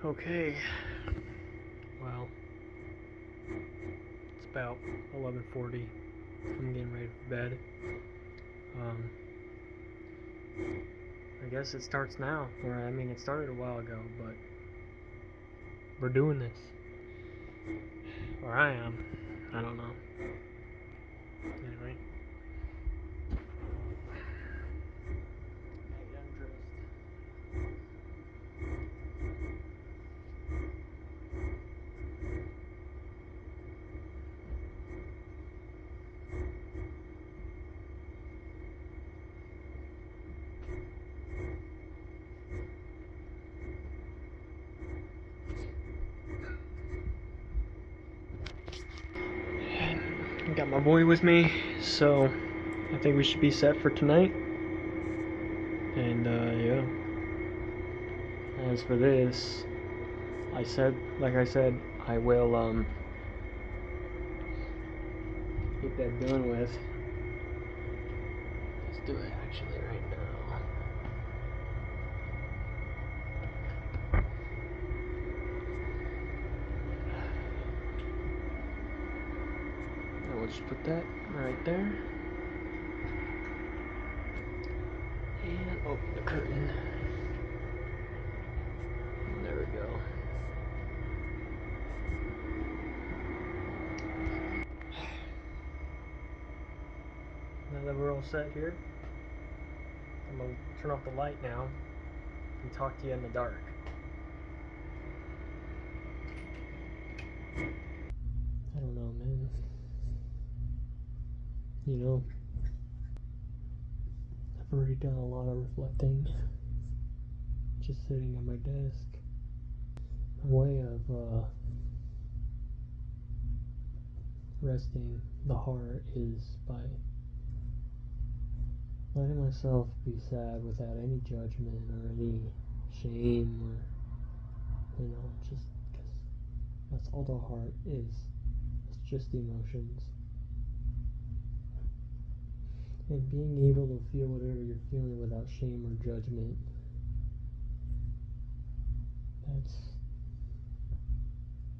Okay, well, it's about 11:40. I'm getting ready for bed. I guess it starts now. Or I mean, it started a while ago, but we're doing this. Or I am. I don't know. Anyway. Got my boy with me, so I think we should be set for tonight. And yeah. As for this, like I said, I will get that done with. Let's do it actually right now. And we'll just put that right there. And open the curtain. There we go. Now that we're all set here, I'm gonna turn off the light now and talk to you in the dark. I don't know, man. You know, I've already done a lot of reflecting, just sitting at my desk. My way of resting the heart is by letting myself be sad without any judgment or any shame or, just because that's all the heart is. It's just emotions. And being able to feel whatever you're feeling without shame or judgment,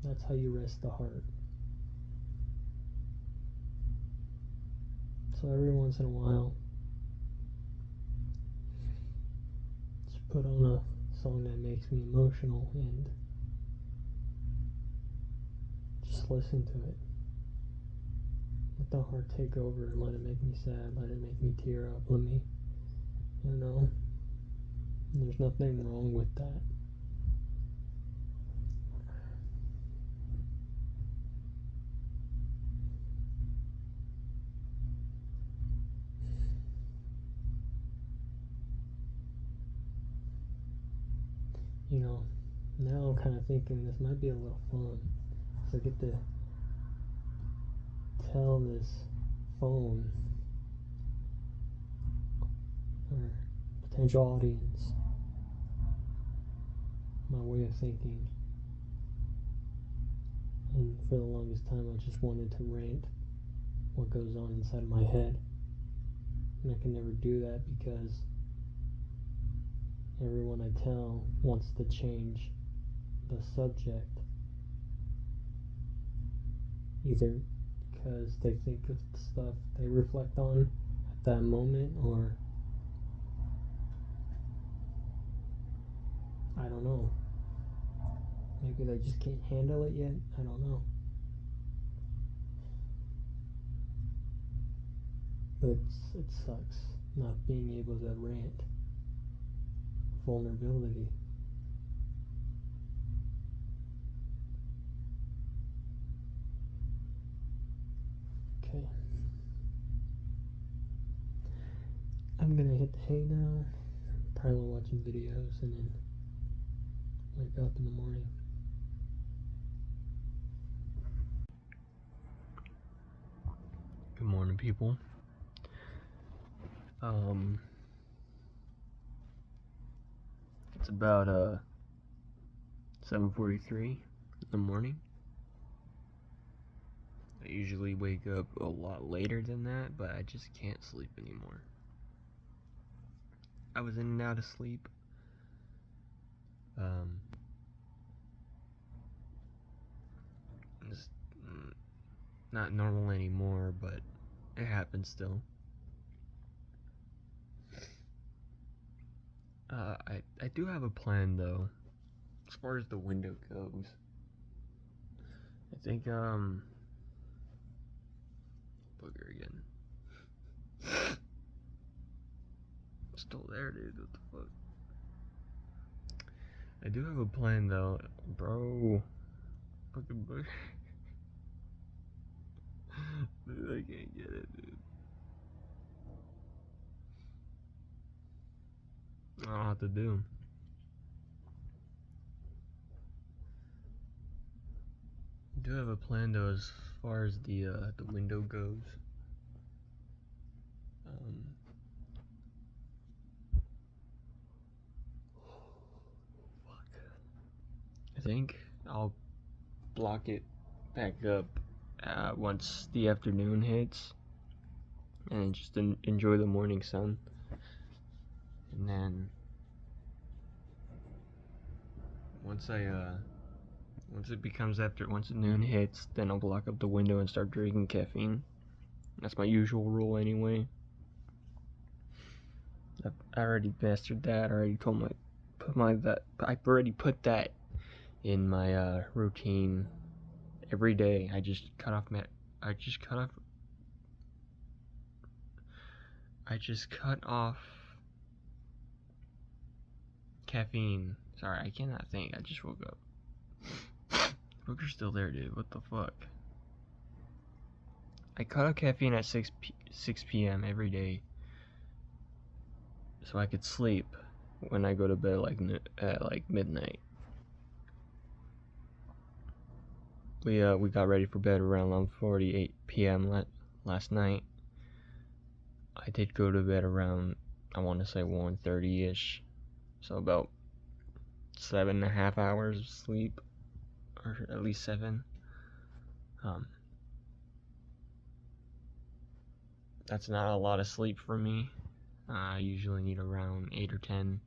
that's how you rest the heart. So every once in a while, just put on a song that makes me emotional and just listen to it. Let the heart take over and let it make me sad, let it make me tear up, there's nothing wrong with that. Now I'm kind of thinking this might be a little fun. So I get to tell this phone or potential audience my way of thinking. And for the longest time I just wanted to rant what goes on inside my head. And I can never do that because everyone I tell wants to change the subject, either because they think of the stuff they reflect on at that moment, or I don't know, maybe they just can't handle it yet. I don't know, but it sucks not being able to rant. Vulnerability. Okay. I'm gonna hit the hay now. Probably watching videos and then wake up in the morning. Good morning, people. It's about 7:43 in the morning. I usually wake up a lot later than that, but I just can't sleep anymore. I was in and out of sleep not normal anymore, but it happens still. I do have a plan though, as far as the window goes. I think booger again. Still there, dude. What the fuck? I do have a plan though, bro. Fucking booger. Dude, I can't get it, dude. I don't know what to do. I do have a plan though, as far as the window goes. Fuck. I think I'll block it back up once the afternoon hits, and just enjoy the morning sun. And then once noon hits, then I'll block up the window and start drinking caffeine. That's my usual rule anyway. I already mastered that. I already I've already put that in my routine every day. I just cut off caffeine. Sorry, I cannot think. I just woke up. Booger's still there, dude. What the fuck? I cut off caffeine at 6 p.m. every day, so I could sleep when I go to bed at midnight. We got ready for bed around 11:48 p.m. last night. I did go to bed around, I want to say 1:30ish, so about 7.5 hours of sleep, or at least 7. That's not a lot of sleep for me. I usually need around 8 or 10.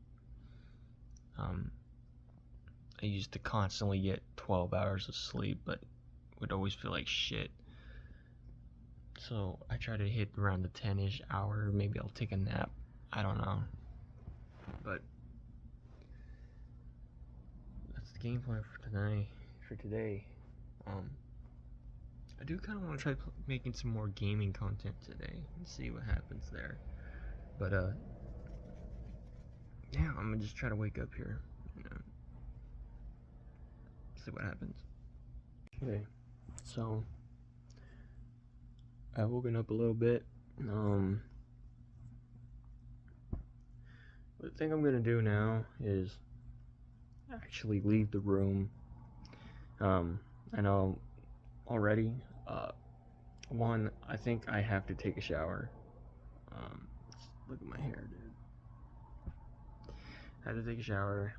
I used to constantly get 12 hours of sleep, but would always feel like shit. So I try to hit around the 10-ish hour. Maybe I'll take a nap. I don't know. But that's the game plan for today. I do kind of want to try making some more gaming content today and see what happens there. But yeah, I'm gonna just try to wake up here, see what happens. Okay, so I've woken up a little bit. The thing I'm gonna do now is actually leave the room. I know already. One, I think I have to take a shower. Look at my hair, dude. I have to take a shower,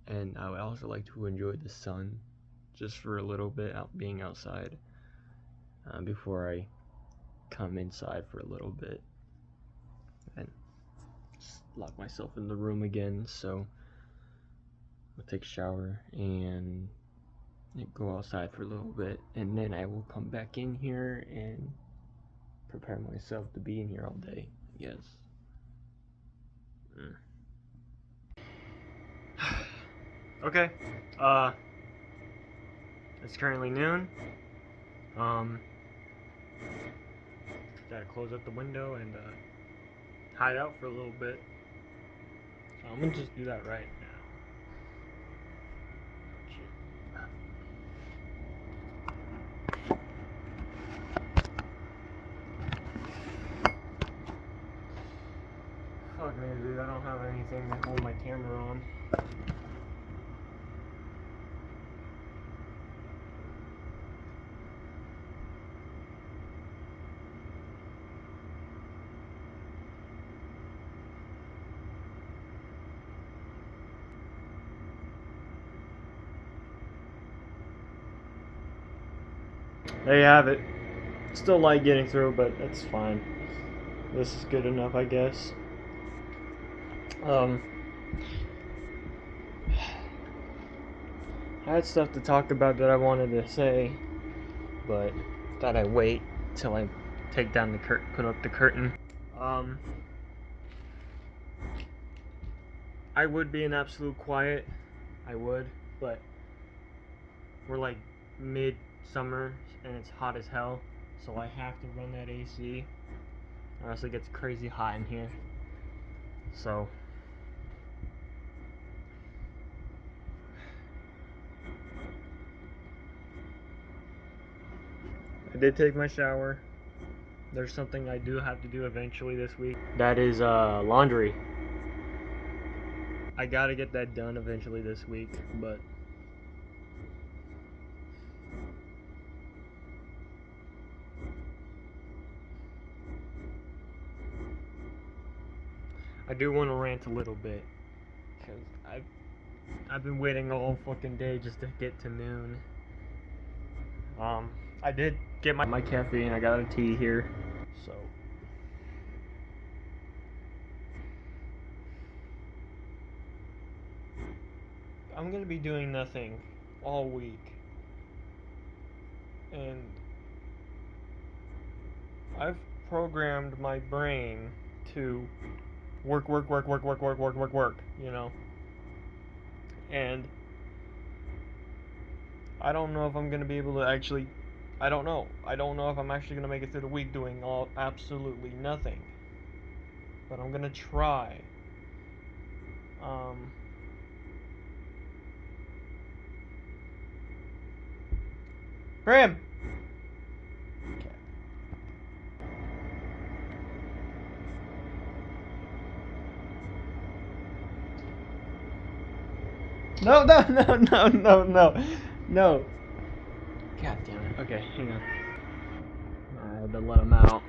and I would also like to enjoy the sun just for a little bit, being outside, before I come inside for a little bit and just lock myself in the room again. So I'll take a shower and go outside for a little bit, and then I will come back in here and prepare myself to be in here all day, I guess. Okay, it's currently noon. Gotta close up the window and hide out for a little bit. So I'm gonna just do that right now. Fuck me, dude, I don't have anything to hold my camera on. There you have it. Still light getting through, but that's fine. This is good enough, I guess. I had stuff to talk about that I wanted to say, but that I wait till I take down the put up the curtain. I would be in absolute quiet, I would, but we're like mid-summer and it's hot as hell, so I have to run that AC, or else it gets crazy hot in here. So I did take my shower. There's something I do have to do eventually this week. That is laundry. I gotta get that done eventually this week, but I do want to rant a little bit, because I've been waiting all fucking day just to get to noon. I did get my caffeine. I got a tea here, so I'm gonna be doing nothing all week, and I've programmed my brain to work, you know, and I don't know if I'm gonna be able to actually. I don't know if I'm actually gonna make it through the week doing absolutely nothing. But I'm gonna try. Bram! Okay. No. God damn it. Okay, hang on. I had to let him out.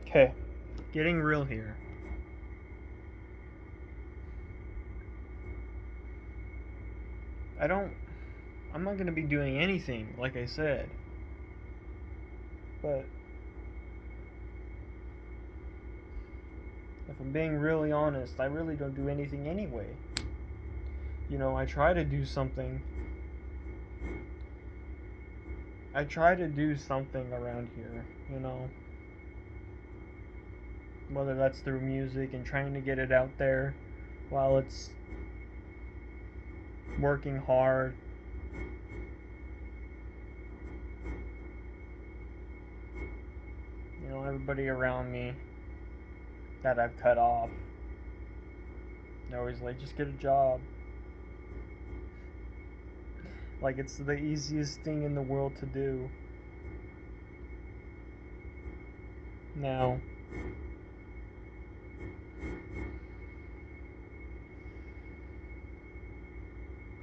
Okay, getting real here. I'm not gonna be doing anything, like I said. But if I'm being really honest, I really don't do anything anyway. You know, I try to do something. I try to do something around here, you know. Whether that's through music and trying to get it out there while it's working hard. You know, everybody around me that I've cut off, they're always like, just get a job. Like it's the easiest thing in the world to do. Now,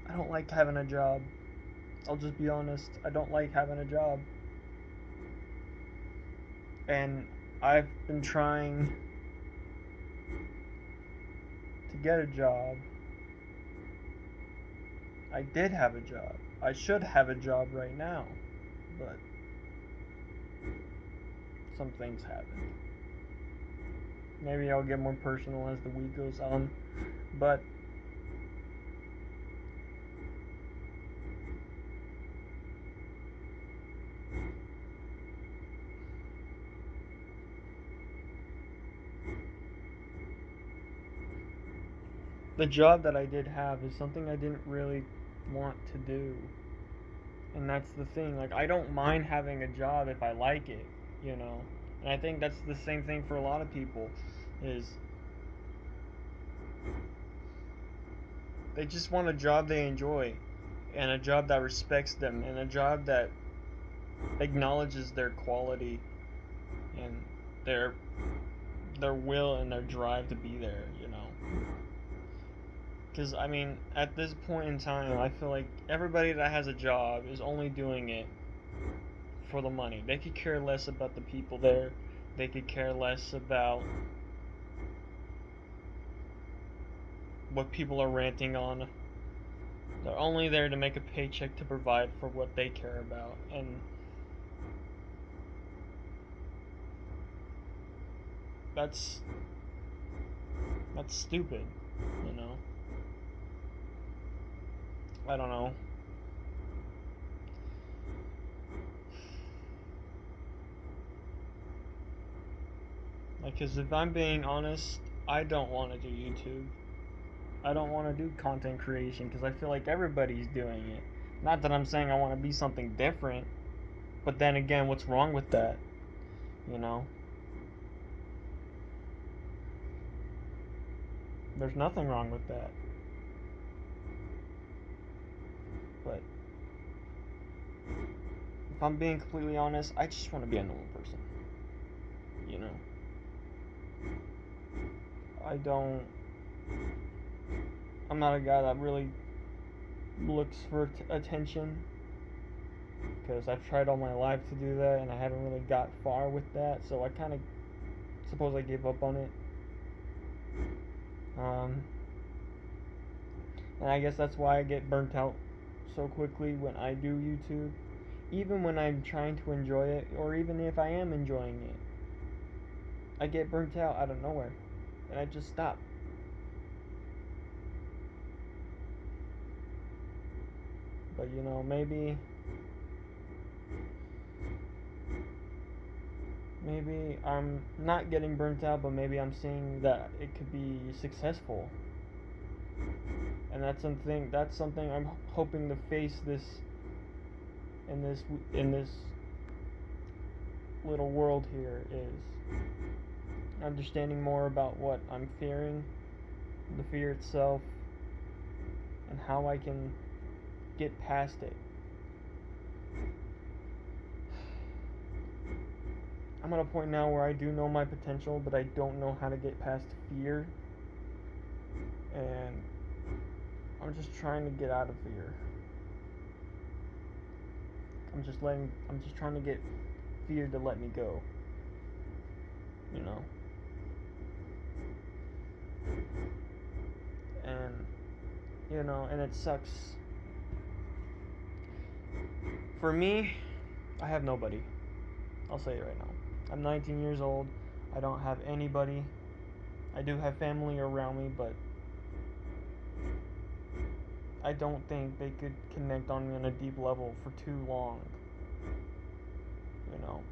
I don't like having a job. I'll just be honest. I don't like having a job. And I've been trying to get a job. I did have a job. I should have a job right now. But some things happened. Maybe I'll get more personal as the week goes on. But the job that I did have is something I didn't really want to do. And that's the thing. Like, I don't mind having a job if I like it, you know? And I think that's the same thing for a lot of people, is they just want a job they enjoy, and a job that respects them, and a job that acknowledges their quality and their will and their drive to be there, you know? Because, I mean, at this point in time, I feel like everybody that has a job is only doing it for the money. They could care less about the people there. They could care less about what people are ranting on. They're only there to make a paycheck to provide for what they care about. And that's stupid, you know? I don't know. Like, because if I'm being honest, I don't want to do YouTube. I don't want to do content creation because I feel like everybody's doing it. Not that I'm saying I want to be something different, but then again, what's wrong with that? You know? There's nothing wrong with that. But if I'm being completely honest, I just want to be a normal person. You know? I'm not a guy that really looks for attention because I've tried all my life to do that and I haven't really got far with that, so I kind of suppose I gave up on it. And I guess that's why I get burnt out so quickly when I do YouTube. Even when I'm trying to enjoy it, or even if I am enjoying it, I get burnt out of nowhere and I just stop. But you know, maybe I'm not getting burnt out, but maybe I'm seeing that it could be successful. And that's something I'm hoping to face this in this little world here, is understanding more about what I'm fearing, the fear itself, and how I can get past it. I'm at a point now where I do know my potential, but I don't know how to get past fear. And I'm just trying to get out of fear. I'm just trying to get fear to let me go. You know? And and it sucks. For me, I have nobody. I'll say it right now. I'm 19 years old. I don't have anybody. I do have family around me, but I don't think they could connect on me on a deep level for too long. You know,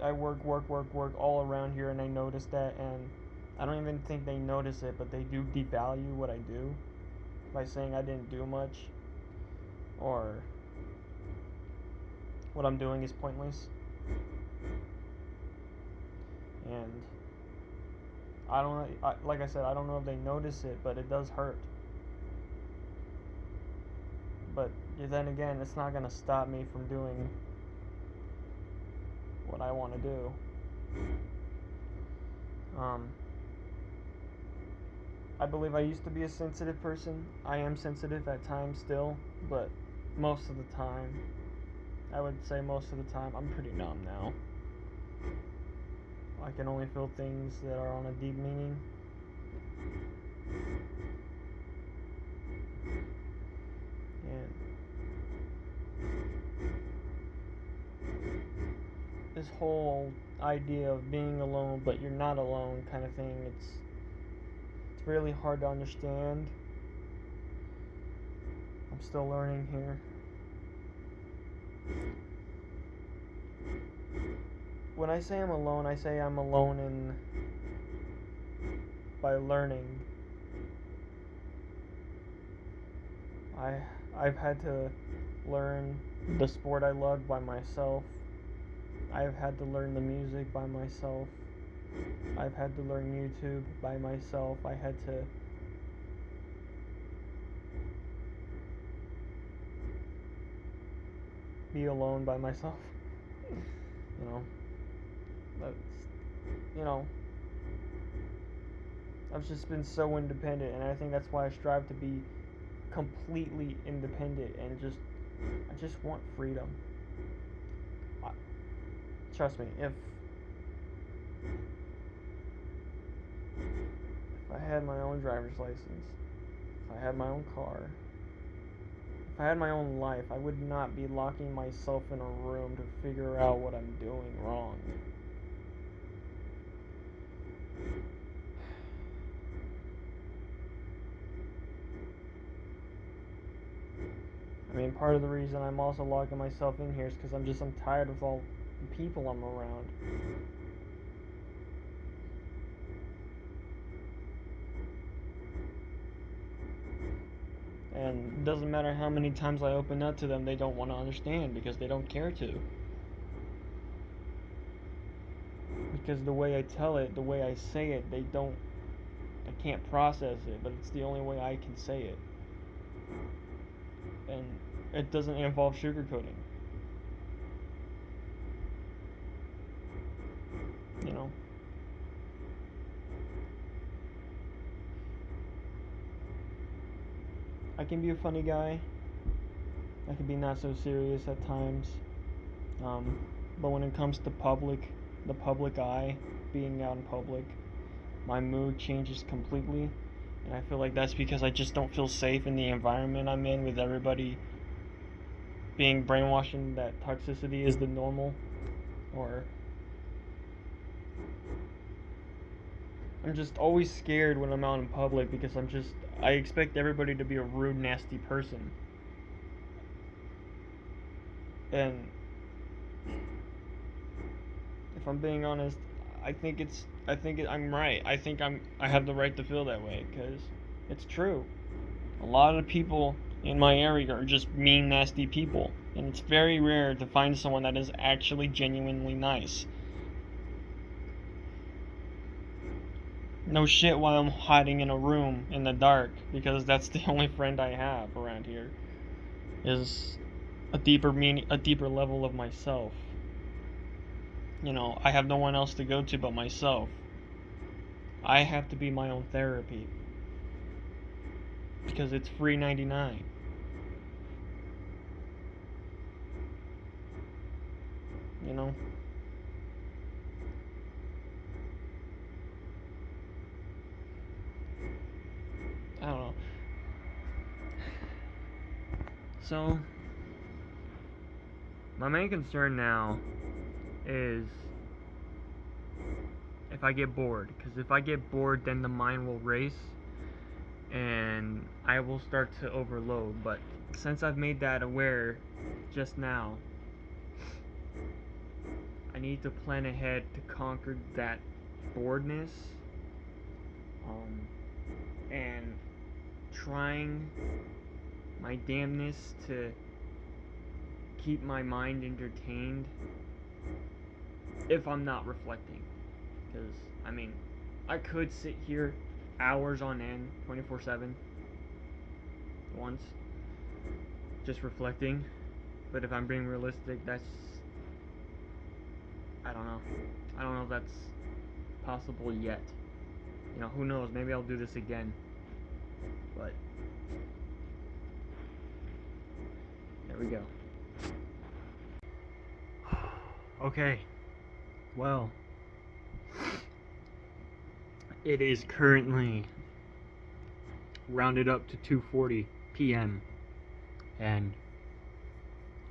I work all around here, and I notice that, and I don't even think they notice it, but they do devalue what I do by saying I didn't do much, or what I'm doing is pointless. And like I said, I don't know if they notice it, but it does hurt. But then again, it's not going to stop me from doing what I want to do. I believe I used to be a sensitive person. I am sensitive at times still, but most of the time, I would say most of the time, I'm pretty numb now. I can only feel things that are on a deep meaning. And this whole idea of being alone but you're not alone kind of thing, it's really hard to understand. I'm still learning here. When I say I'm alone, I say I'm alone by learning. I've had to learn the sport I love by myself. I've had to learn the music by myself. I've had to learn YouTube by myself. I had to be alone by myself. That's, you know, I've just been so independent, and I think that's why I strive to be completely independent and I just want freedom. Trust me, if I had my own driver's license, if I had my own car, if I had my own life, I would not be locking myself in a room to figure out what I'm doing wrong. I mean, part of the reason I'm also logging myself in here is because I'm tired of all the people I'm around. And it doesn't matter how many times I open up to them, they don't want to understand because they don't care to. Because the way I tell it, the way I say it, I can't process it, but it's the only way I can say it. And it doesn't involve sugarcoating. You know? I can be a funny guy. I can be not so serious at times. But when it comes to the public eye, being out in public, my mood changes completely. And I feel like that's because I just don't feel safe in the environment I'm in with everybody being brainwashed in that toxicity is the normal. Or I'm just always scared when I'm out in public because I expect everybody to be a rude, nasty person. And if I'm being honest, I'm right. I have the right to feel that way because it's true. A lot of people in my area are just mean, nasty people, and it's very rare to find someone that is actually genuinely nice. No shit while I'm hiding in a room in the dark because that's the only friend I have around here is a deeper level of myself. You know, I have no one else to go to but myself. I have to be my own therapy because it's free 99. You know? I don't know. So, my main concern now is if I get bored. Because if I get bored, then the mind will race and I will start to overload. But since I've made that aware just now, I need to plan ahead to conquer that boredness. And trying my damnness to keep my mind entertained if I'm not reflecting. Because, I mean, I could sit here hours on end, 24/7, once, just reflecting. But if I'm being realistic, I don't know. I don't know if that's possible yet. You know, who knows? Maybe I'll do this again. But there we go. Okay. Well, it is currently rounded up to 2:40 p.m. and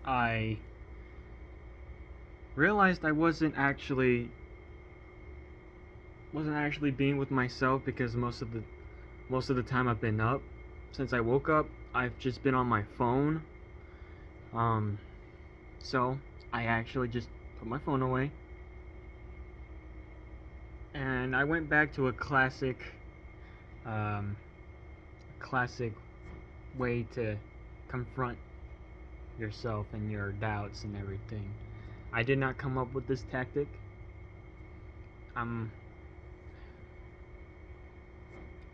I realized I wasn't actually being with myself because most of the time I've been up. Since I woke up, I've just been on my phone. So I actually just put my phone away and I went back to a classic way to confront yourself and your doubts and everything. I did not come up with this tactic.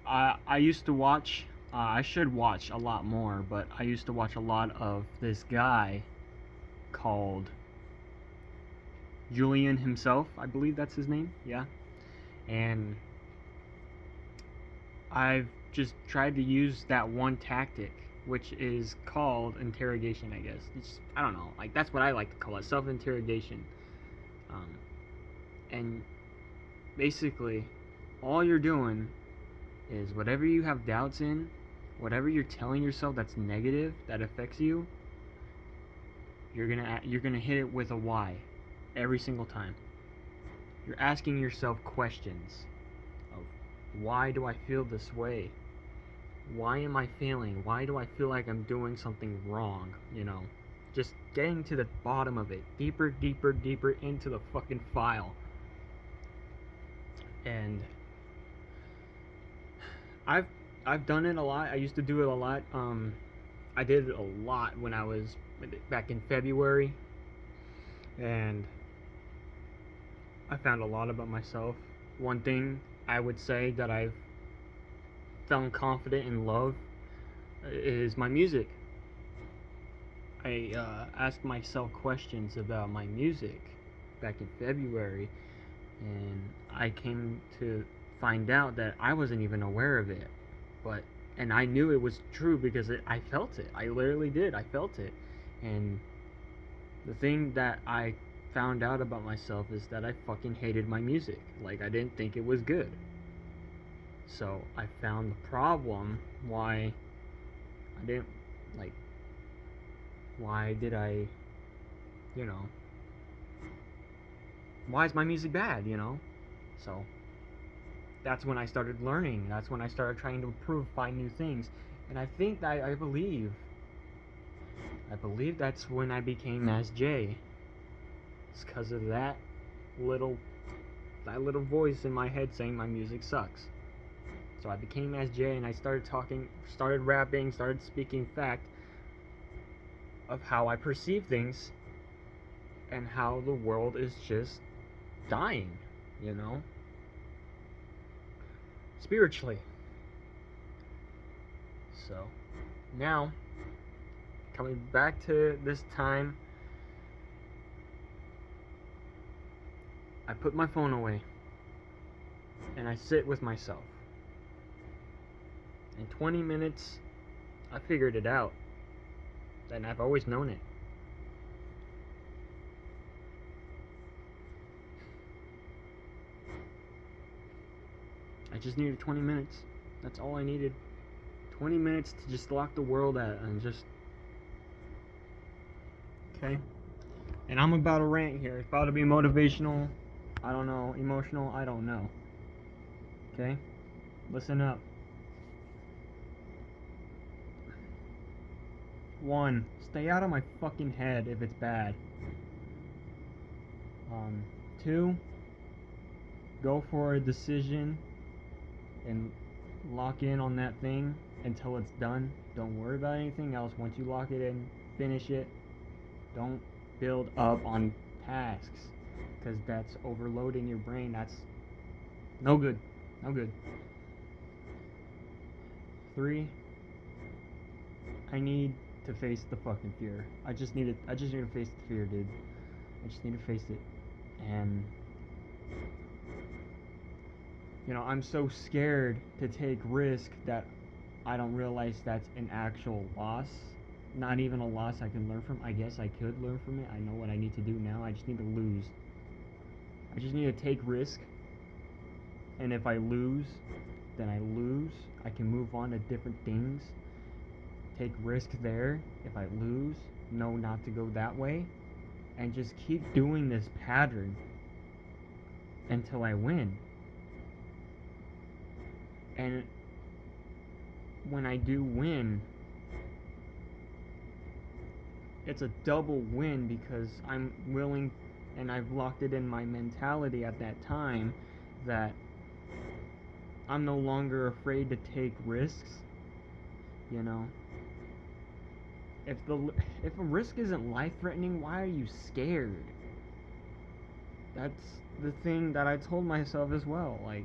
I used to watch. I should watch a lot more, but I used to watch a lot of this guy called Julian himself. I believe that's his name. Yeah, and I've just tried to use that one tactic, which is called interrogation, I guess. I don't know, like that's what I like to call it, self-interrogation. And basically, all you're doing is whatever you have doubts in, whatever you're telling yourself that's negative, that affects you, you're gonna hit it with a why every single time. You're asking yourself questions of why do I feel this way? why am I failing? Why do I feel like I'm doing something wrong? Just getting to the bottom of it, deeper, deeper, deeper into the fucking file. And I've done it a lot. I used to do it a lot. I did it a lot when I was back in February, and I found a lot about myself. One thing I would say that I've found confident in love is my music. I asked myself questions about my music back in February, and I came to find out that I wasn't even aware of it. And I knew it was true because I felt it. I literally did. I felt it. And the thing that I found out about myself is that I fucking hated my music. Like, I didn't think it was good. So I found the problem why I didn't, like, why did I, why is my music bad, So that's when I started learning. That's when I started trying to improve, find new things. And I think that I believe that's when I became Maz J. It's because of that little voice in my head saying my music sucks. So I became Maz J, and I started talking, started rapping, started speaking fact of how I perceive things and how the world is just dying, spiritually. So now, coming back to this time, I put my phone away and I sit with myself. In 20 minutes, I figured it out, and I've always known it. I just needed 20 minutes. That's all I needed. 20 minutes to just lock the world out and just... Okay? And I'm about to rant here. It's about to be motivational. I don't know. Emotional. I don't know. Okay? Listen up. 1. Stay out of my fucking head if it's bad. 2. Go for a decision and lock in on that thing until it's done. Don't worry about anything else. Once you lock it in, finish it. Don't build up on tasks, because that's overloading your brain. That's no good. No good. 3. I need to face the fucking fear. I just need to face the fear, dude. I just need to face it. And I'm so scared to take risk that I don't realize that's an actual loss. Not even a loss I can learn from. I guess I could learn from it. I know what I need to do now. I just need to lose. I just need to take risk. And if I lose, then I lose. I can move on to different things. Take risk there. If I lose, know not to go that way. And just keep doing this pattern until I win. And when I do win, it's a double win because I'm willing, and I've locked it in my mentality at that time that I'm no longer afraid to take risks. If a risk isn't life-threatening, why are you scared? That's the thing that I told myself as well. Like,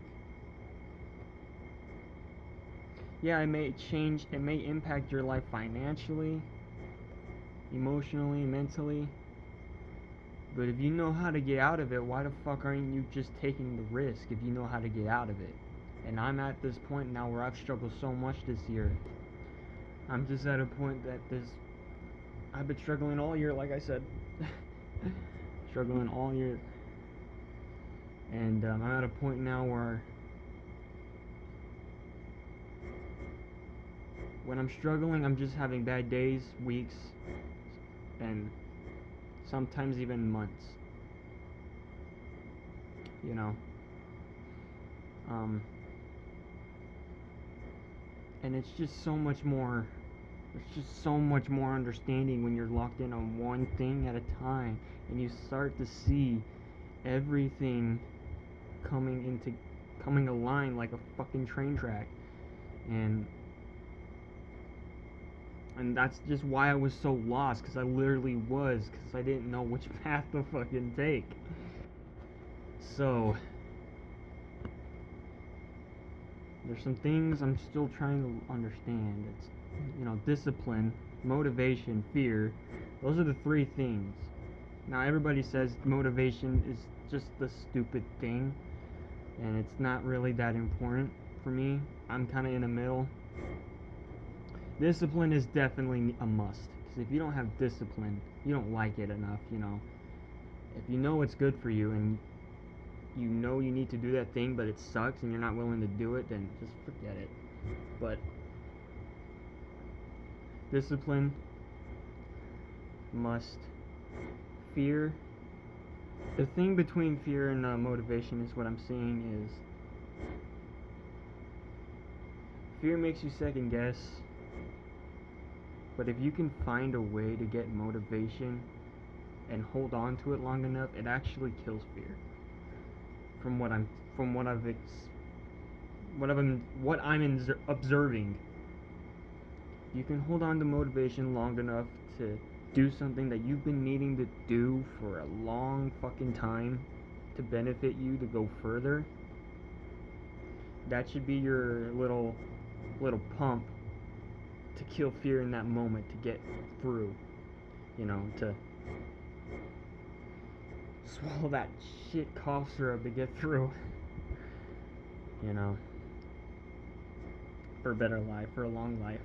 yeah, it may impact your life financially, emotionally, mentally. But if you know how to get out of it, why the fuck aren't you just taking the risk if you know how to get out of it? And I'm at this point now where I've struggled so much this year. I'm just at a point that I've been struggling all year, like I said. Struggling all year. And I'm at a point now where when I'm struggling, I'm just having bad days, weeks, and sometimes even months. And it's just so much more, there's just so much more understanding when you're locked in on one thing at a time, and you start to see everything coming aligned like a fucking train track. And that's just why I was so lost, because I literally was, because I didn't know which path to fucking take. So there's some things I'm still trying to understand. It's, discipline, motivation, fear. Those are the three things. Now everybody says motivation is just the stupid thing, and it's not really that important for me. I'm kind of in the middle. Discipline is definitely a must, because if you don't have discipline, you don't like it enough. If you know it's good for you and you know you need to do that thing, but it sucks and you're not willing to do it, then just forget it. But discipline, must. Fear. The thing between fear and motivation is what I'm seeing is fear makes you second guess, but if you can find a way to get motivation and hold on to it long enough, it actually kills fear. From what I'm observing, you can hold on to motivation long enough to do something that you've been needing to do for a long fucking time to benefit you to go further. That should be your little pump to kill fear in that moment, to get through, to swallow that shit cough syrup to get through, for a better life, for a long life.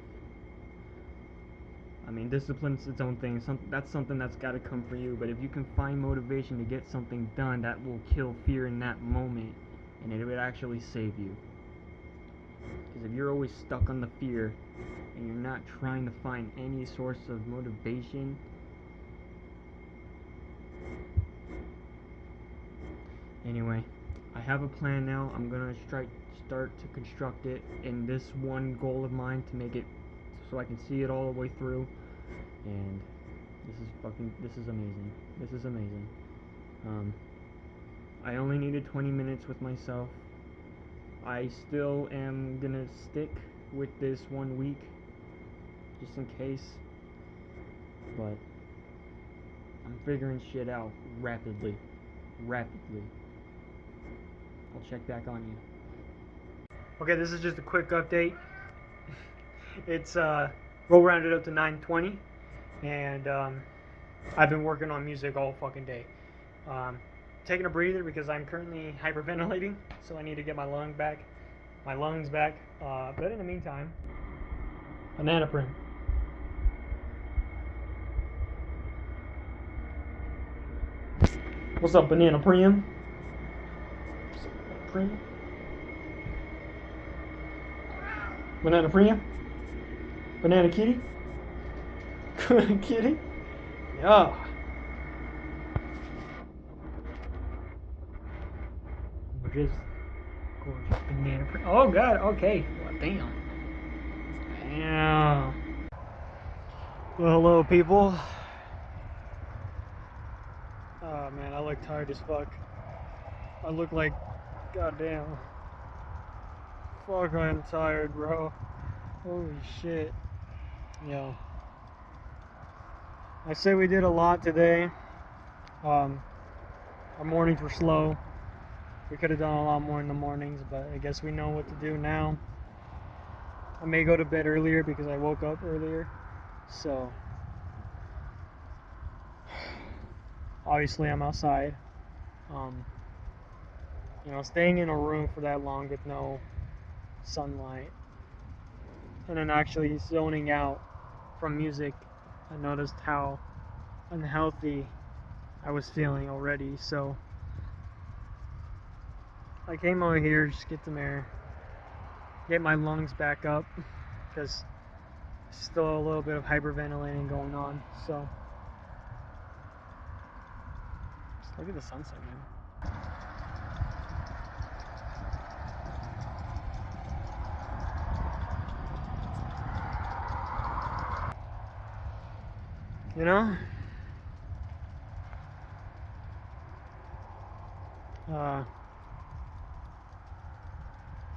I mean, discipline's its own thing. That's something that's got to come for you. But if you can find motivation to get something done, that will kill fear in that moment, and it would actually save you. Because if you're always stuck on the fear, and you're not trying to find any source of motivation, anyway, I have a plan now. I'm gonna start to construct it in this one goal of mine, to make it so I can see it all the way through. And this is amazing. This is amazing. I only needed 20 minutes with myself. I still am gonna stick with this 1 week, just in case. But I'm figuring shit out rapidly. I'll check back on you. Okay, this is just a quick update. It's roll rounded up to 9:20, and I've been working on music all fucking day. Taking a breather because I'm currently hyperventilating, so I need to get my lungs back. But in the meantime, banana print. What's up, banana prim? Banana prim? Banana kitty? Kitty? Yeah. Gorgeous banana print. Oh god, okay. Well, damn. Well, hello people. Oh man, I look tired as fuck. I look like, goddamn. Fuck, I'm tired, bro. Holy shit. Yo. I say we did a lot today. Our mornings were slow. We could have done a lot more in the mornings, but I guess we know what to do now. I may go to bed earlier because I woke up earlier. So, obviously I'm outside. Staying in a room for that long with no sunlight, and then actually zoning out from music, I noticed how unhealthy I was feeling already. So I came over here just to get some air, get my lungs back up, because still a little bit of hyperventilating going on. So just look at the sunset, man. You know?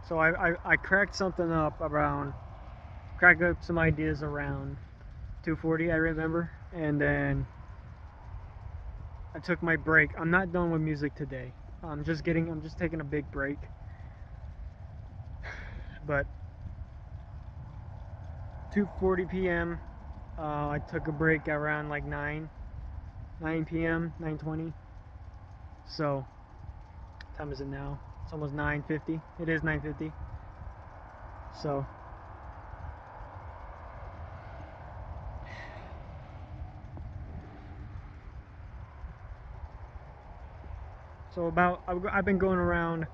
So I cracked something up around, cracked up some ideas around 2:40, I remember, and then I took my break. I'm not done with music today. I'm just taking a big break. But 2:40 p.m. I took a break around like 9 p.m., 9:20. So, what time is it now? It's almost 9:50. It is 9:50. So, I've been going around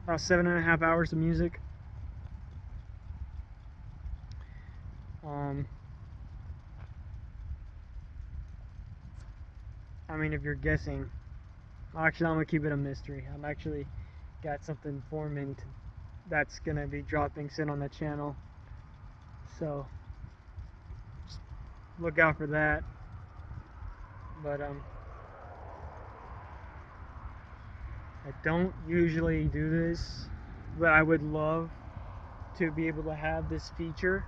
about 7.5 hours of music. I mean, if you're guessing, actually, I'm gonna keep it a mystery. I'm actually got something forming that's gonna be dropping soon on the channel. So, just look out for that. But I don't usually do this, but I would love to be able to have this feature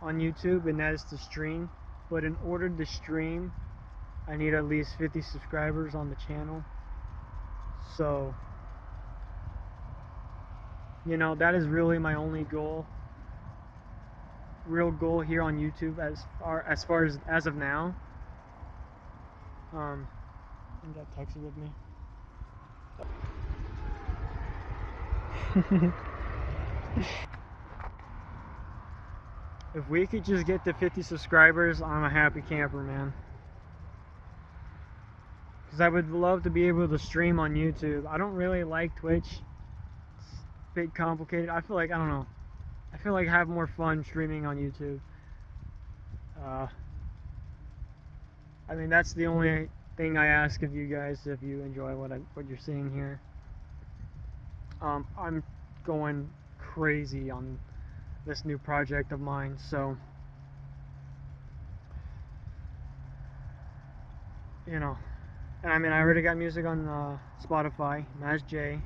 on YouTube, and that is to stream. But in order to stream, I need at least 50 subscribers on the channel. So, you know, that is really my only goal. Real goal here on YouTube as far as of now. I got Tuxie with me. If we could just get to 50 subscribers, I'm a happy camper, man. Because I would love to be able to stream on YouTube. I don't really like Twitch. It's a bit complicated. I feel like, I don't know. I feel like I have more fun streaming on YouTube. I mean, that's the only thing I ask of you guys, if you enjoy what you're seeing here. I'm going crazy on this new project of mine, so you know. And I mean, I already got music on Spotify, Maz J.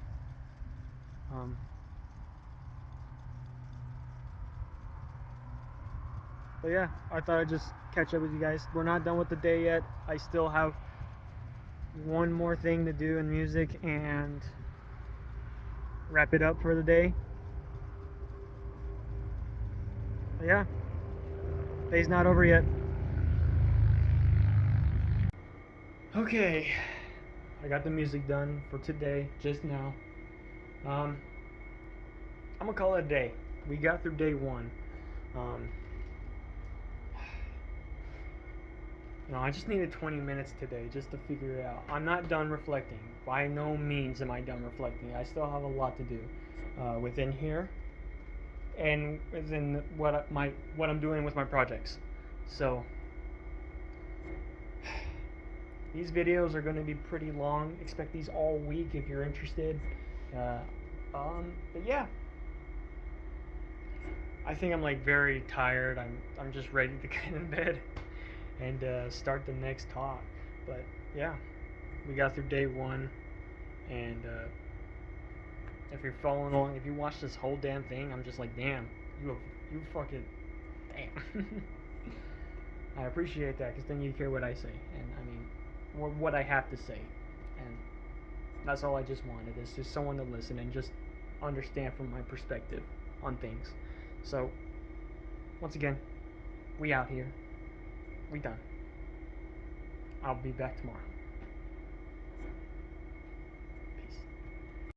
But yeah, I thought I'd just catch up with you guys. We're not done with the day yet. I still have one more thing to do in music and wrap it up for the day. But yeah, day's not over yet. Okay, I got the music done for today, just now. I'm gonna call it a day. We got through day one. You know, I just needed 20 minutes today just to figure it out. I'm not done reflecting. By no means am I done reflecting. I still have a lot to do within here and within what I'm doing with my projects. So these videos are going to be pretty long. Expect these all week if you're interested. But yeah, I think I'm like very tired. I'm just ready to get in bed and start the next talk. But yeah, we got through day one, and if you're following along, if you watch this whole damn thing, I'm just like, damn, you fucking damn. I appreciate that, because then you hear what I say, and I mean, what I have to say, and that's all I just wanted, is just someone to listen and just understand from my perspective on things. So, once again, we out here. We done. I'll be back tomorrow.